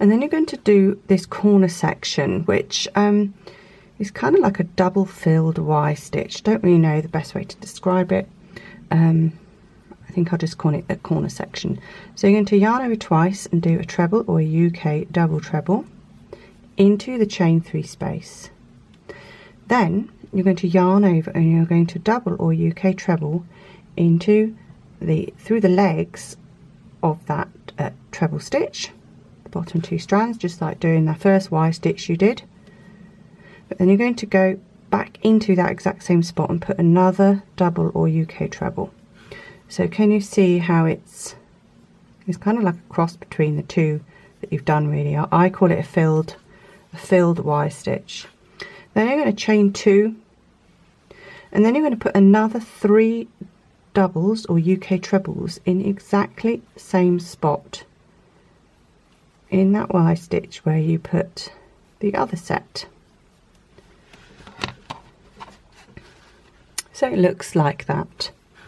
And then you're going to do this corner section, which is kind of like a double filled Y stitch. Don't really know the best way to describe it. I think I'll just call it a corner section. So you're going to yarn over twice and do a treble or a UK double treble into the chain 3 space. Then you're going to yarn over and you're going to double or UK treble into through the legs of that treble stitch, the bottom 2 strands, just like doing the first Y stitch you did. But then you're going to go back into that exact same spot and put another double or UK treble. So can you see how it's kind of like a cross between the two that you've done really. I call it a filled Y stitch. Then you're going to chain 2 and then you're going to put another 3 doubles or UK trebles in exactly the same spot in that Y stitch where you put the other set. So it looks like that.